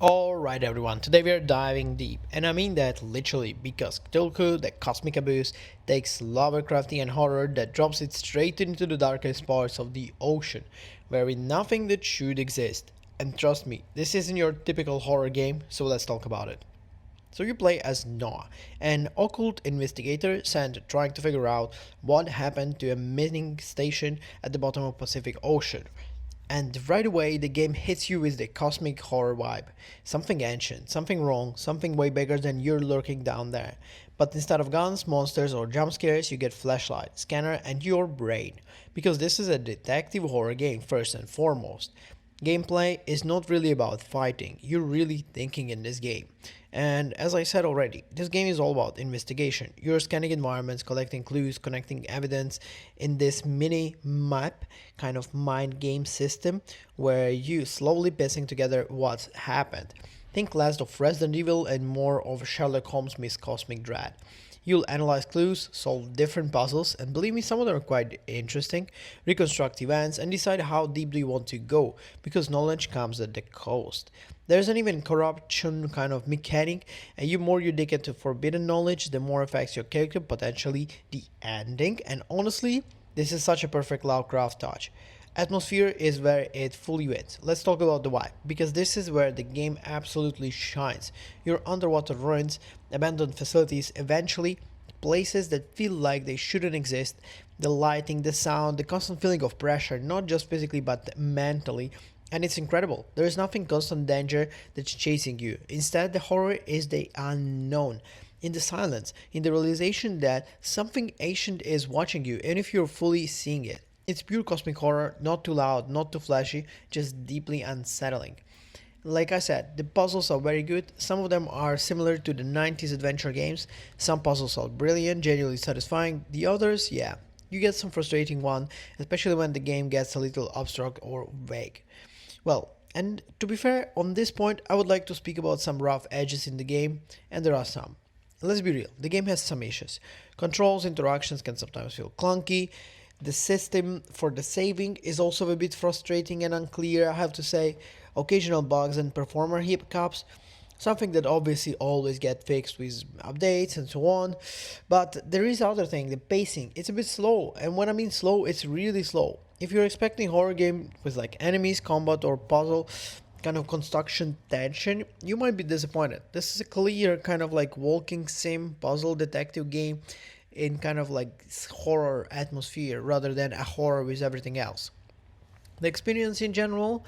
Alright everyone, today we are diving deep, and I mean that literally because Cthulhu, the cosmic abyss, takes lovecraftian horror that drops it straight into the darkest parts of the ocean, where nothing that should exist. And trust me, this isn't your typical horror game, so let's talk about it. So you play as Noah, an occult investigator sent trying to figure out what happened to a mining station at the bottom of Pacific Ocean. And right away the game hits you with the cosmic horror vibe. Something ancient, something wrong, something way bigger than you're lurking down there. But instead of guns, monsters or jump scares, you get flashlight, scanner and your brain. Because this is a detective horror game first and foremost. Gameplay is not really about fighting, you're really thinking in this game. And as I said already, this game is all about investigation. You're scanning environments, collecting clues, connecting evidence in this mini map kind of mind game system where you slowly piecing together what's happened. Think less of Resident Evil and more of Sherlock Holmes meets Cosmic Dread. You'll analyze clues, solve different puzzles, and believe me, some of them are quite interesting, reconstruct events, and decide how deep do you want to go, because knowledge comes at the cost. There's an even corruption kind of mechanic, and the more you dig into forbidden knowledge, the more affects your character, potentially the ending, and honestly, this is such a perfect Lovecraft touch. Atmosphere is where it fully wins. Let's talk about the vibe, because this is where the game absolutely shines. Your underwater ruins, abandoned facilities, eventually places that feel like they shouldn't exist, the lighting, the sound, the constant feeling of pressure, not just physically but mentally. And it's incredible. There is nothing constant danger that's chasing you. Instead, the horror is the unknown. In the silence, in the realization that something ancient is watching you, and if you're fully seeing it. It's pure cosmic horror, not too loud, not too flashy, just deeply unsettling. Like I said, the puzzles are very good. Some of them are similar to the 90s adventure games. Some puzzles are brilliant, genuinely satisfying. The others, yeah, you get some frustrating one, especially when the game gets a little abstract or vague. Well, and to be fair, on this point, I would like to speak about some rough edges in the game, and there are some. Let's be real, the game has some issues. Controls, interactions can sometimes feel clunky. The system for the saving is also a bit frustrating and unclear, I have to say. Occasional bugs and performer hiccups, something that obviously always get fixed with updates and so on. But there is other thing, the pacing. It's a bit slow, and when I mean slow, it's really slow. If you're expecting horror game with like enemies, combat or puzzle kind of construction tension, you might be disappointed. This is a clear kind of like walking sim puzzle detective game in kind of like horror atmosphere rather than a horror with everything else. The experience in general,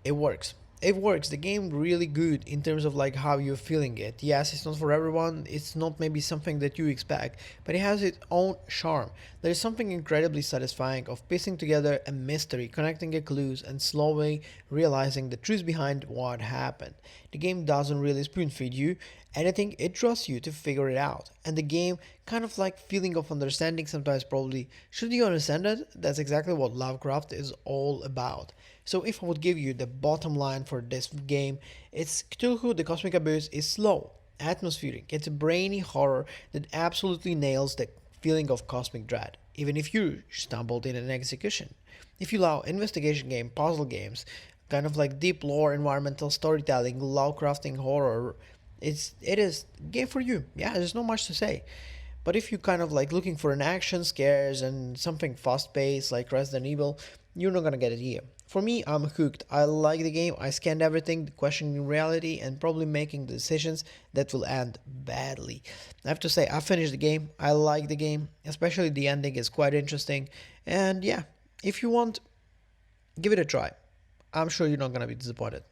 it works. It works. The game really good in terms of like how you're feeling it. Yes, it's not for everyone. It's not maybe something that you expect, but it has its own charm. There is something incredibly satisfying of piecing together a mystery, connecting the clues, and slowly realizing the truth behind what happened. The game doesn't really spoon feed you anything, it trusts you to figure it out. And the game kind of like feeling of understanding sometimes probably should you understand it? That's exactly what Lovecraft is all about. So if I would give you the bottom line for this game, it's Cthulhu the Cosmic Abyss is slow, atmospheric, it's a brainy horror that absolutely nails the feeling of cosmic dread, even if you stumbled in an execution. If you love investigation game, puzzle games, kind of like deep lore, environmental storytelling, Lovecrafting horror, it is game for you. Yeah, there's not much to say. But if you kind of like looking for an action, scares, and something fast paced like Resident Evil, you're not gonna get it here. For me, I'm hooked. I like the game. I scanned everything, questioning reality, and probably making decisions that will end badly. I have to say, I finished the game. I like the game, especially the ending is quite interesting. And yeah, if you want, give it a try. I'm sure you're not gonna be disappointed.